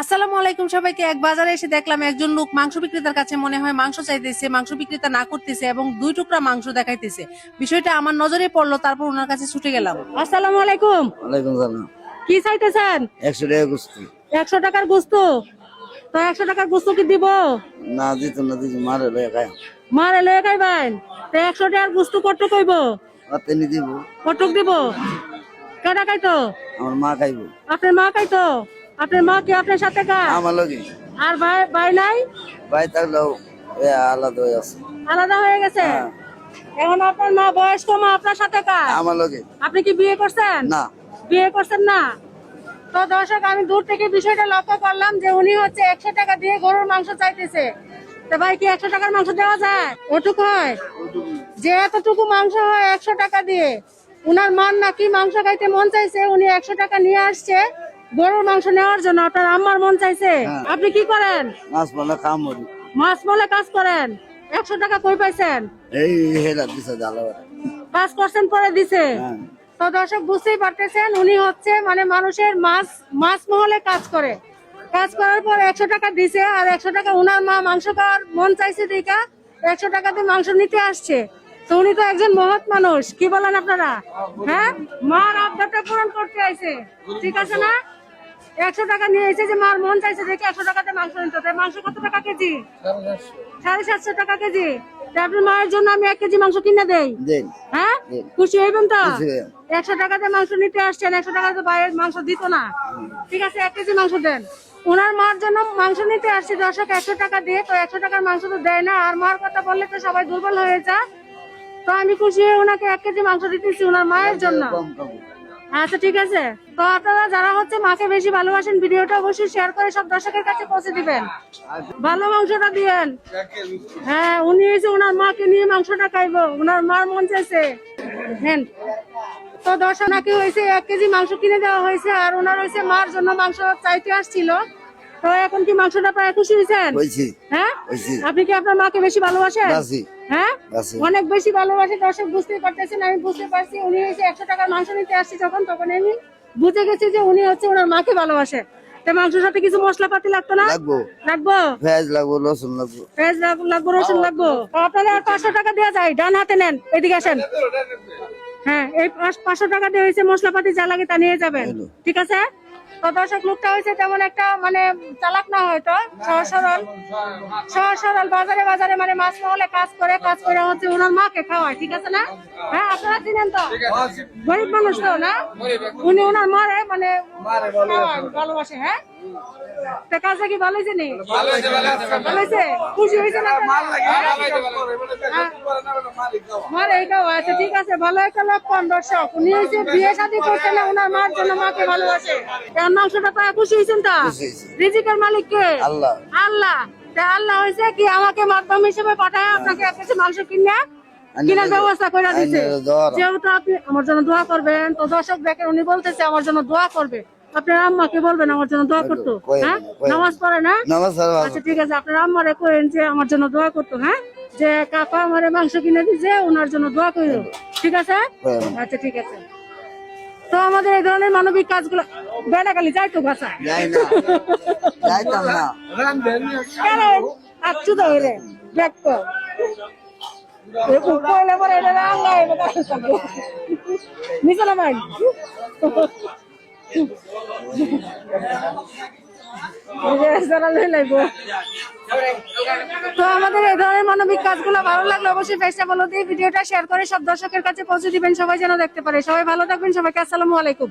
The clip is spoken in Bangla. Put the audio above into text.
আসসালামু আলাইকুম সবাইকে। এক বাজারে এসে দেখলাম একজন লোক মাংস বিক্রেতার কাছে মনে হয় মাংস চাইতেছে, মাংস বিক্রেতা না করতেছে এবং 2 টুকরা মাংস দেখাইতেছে। বিষয়টা আমার নজরে পড়লো, তারপর ওনার কাছে ছুটে গেলাম। আসসালামু আলাইকুম। ওয়ালাইকুম সালাম। কি চাইতেছেন? 100 টাকা গুস্তি। 100 টাকার গোস্ত? তো 100 টাকার গোস্ত কি দিব? না দিত না দিত মারে লয়ে খায়। মারে লয়ে খাইবেন? তো 100 টাকার গোস্ত কত কইব? অতে নি দিব। কতক দিব? কেডা খাইতো? আমার মা খাইব। আপনার মা খাইতো? আপনার মা কি আপনার সাথে খায়? আমার লগে। আর ভাই ভাই নাই? ভাই থাকলেও আলাদা হয়ে আছে। আলাদা হয়ে গেছে? হ্যাঁ। এখন আপনার মা বয়স্ক, মা আপনার সাথে খায়? আমার লগে। আপনি কি বিয়ে করছেন? না। বিয়ে করছেন না? তো দর্শক, আমি দূর থেকে বিষয়টা লক্ষ্য করলাম যে উনি হচ্ছে 100 টাকা দিয়ে গরুর মাংস চাইতেছে। তো ভাই, কি 100 টাকার মাংস দেওয়া যায়? ওটুকু হয়? যে এতটুকু মাংস হয় 100 টাকা দিয়ে? উনার মান নাকি মাংস খাইতে মন চাইছে, উনি 100 টাকা নিয়ে আসছে গরুর মাংস নেওয়ার জন্য। আপনার আম্মার মন চাইছে। হ্যাঁ। আপনি কি করেন? মাছ বলে কাম করি। মাছ মলে কাজ করেন? 100 টাকা কই পাইছেন? এই হেলা দিছে জালা। কাজ করছেন পরে দিছে? হ্যাঁ। তো দর্শক, বুঝতেই পারতেছেন উনি হচ্ছে মানে মানুষের মাছ মহলে কাজ করে। কাজ করার পর 100 টাকা দিছে, আর 100 টাকা উনার মা মাংস খাওয়ার মন চাইছে দেখা 100 টাকাতে মাংস নিতে আসছে। তো উনি তো একজন মহৎ মানুষ, কি বলেন আপনারা? হ্যাঁ, মার আবদারটা পূরণ করতে আইছে, ঠিক আছে না? 100 টাকা নিয়ে এসে যে মার মন চাইছে দেখে 100 টাকাতে মাংস নিতে। তাই মাংস কত টাকা কেজি? 750 টাকা কেজি। আপনার মায়ের জন্য আমি 1 কেজি মাংস কিনে দেই। দেন। হ্যাঁ, দেন। খুশি হইবেন তো? খুশি হইবেন। 100 টাকাতে মাংস নিতে আসছেন, 100 টাকাতে বাইরের মাংস দিত না। ঠিক আছে, 1 কেজি মাংস দেন। ওনার মার জন্য মাংস নিতে আসছি দর্শক 100 টাকা দিয়ে। তো 100 টাকার মাংস তো দেয় না, আর মার কথা বললে তো সবাই দুর্বল হয়ে যায়। তো আমি খুশি হয়ে ওনাকে 1 কেজি মাংস দিতেছি ওনার মায়ের জন্য। কম খাবো। আচ্ছা, ঠিক আছে। তো আপনারা যারা হচ্ছে মাকে বেশি ভালোবাসেন, ভিডিওটা অবশ্যই শেয়ার করে সব দর্শকের কাছে পৌঁছে দিবেন। ভালো মাংসটা দিবেন। হ্যাঁ, উনি এসে ওনার মাকে নিয়ে মাংসটা খাইবো, ওনার মার মন চাইছে। হ্যাঁ। তো দর্শক, নাকি হয়েছে 1 কেজি মাংস কিনে দেওয়া হয়েছে, আর ওনার হয়েছে মার জন্য মাংস চাইতে আসছিল। তো এখন কি মাংসটা পায় খুশি হয়েছেন? হইছি। হ্যাঁ। হইছি। আপনি কি আপনার মাকে বেশি ভালোবাসেন? আছি। হ্যাঁ, আছি। অনেক বেশি ভালোবাসে। দর্শক, বুঝতে পারতেছেন, আমি বুঝতে পারছি। উনি এসে 100 টাকার মাংস নিতে আসছে তখন আমি বুঝে গেছি যে উনি হচ্ছে ওনার মাকে ভালোবাসে। তো মাংসের সাথে কিছু মশলাপাতি লাগতো না? লাগবো। লাগবো? পেঁয়াজ লাগবো, রসুন লাগবো। পেঁয়াজ লাগবো, রসুন লাগবো। তো আপনারা 500 টাকা দেওয়া যায়, ডান হাতে নেন, এদিকে আসেন। হ্যাঁ, এই 500 টাকা দিয়ে হয়েছে মশলাপাতি যা লাগে তা নিয়ে যাবেন, ঠিক আছে? তো দর্শক, লোকটা হয়েছে তেমন একটা মানে চালাক না, হয়তো সহজ সরল বাজারে বাজারে মানে মাছ মহলে কাজ করে হচ্ছে ওনার মাকে খাওয়ায়, ঠিক আছে না? হ্যাঁ, আপনারা চিনেন তো, গরিব মানুষ তো না, উনি ওনার মারে মানে খাওয়ায়, ভালোবাসে। হ্যাঁ, তো কাজটা কি ভালো হয়েছে? নি ভালো হয়েছে? খুশি হয়েছে না? মার এইটাও আছে, ঠিক আছে, ভালো একটা লক্ষণ। দর্শক, উনি হয়েছে বিয়ে শাদী করছে না, ওনার মার জন্য মাকে ভালোবাসে। মাংসটা পায় খুশি হয়েছেন তো? রিজিকের মালিক কে? আল্লাহ। আল্লাহ। আল্লাহ হয়েছে কি আমাকে মাধ্যম হিসেবে পাঠায় আপনাকে 1 কেজি মাংস কেনার ব্যবস্থা করে দিচ্ছে। যেহেতু আপনি আমার জন্য দোয়া করবেন, তো দর্শক দেখেন উনি বলতেছে আমার জন্য দোয়া করবে। আপনার আম্মাকে বলবেন আমার জন্য দোয়া করতো। হ্যাঁ, নামাজ পড়ে না? আচ্ছা, ঠিক আছে, আপনার আম্মারে কইেন যে আমার জন্য দোয়া করতো। হ্যাঁ, যে কাকা আমারে মাংস কিনে দিছে, ওনার জন্য দোয়া করো, ঠিক আছে? আচ্ছা, ঠিক আছে। তো আমাদের এই ধরনের মানবিক কাজগুলো বেড়াকালি যাইতো ভাষা যাই না। যাইতাম না। কেন আচ্ছু তো রে দেখতো কইলে পরে এটা আল্লাহ নিচে না ভাই। তো আমাদের এই ধরনের মানবিক কাজগুলো ভালো লাগলে অবশ্যই পেজটা ফলো দিয়ে ভিডিওটা শেয়ার করে সব দর্শকের কাছে পৌঁছে দিবেন, সবাই যেন দেখতে পারে। সবাই ভালো থাকবেন, সবাইকে আসসালামু আলাইকুম।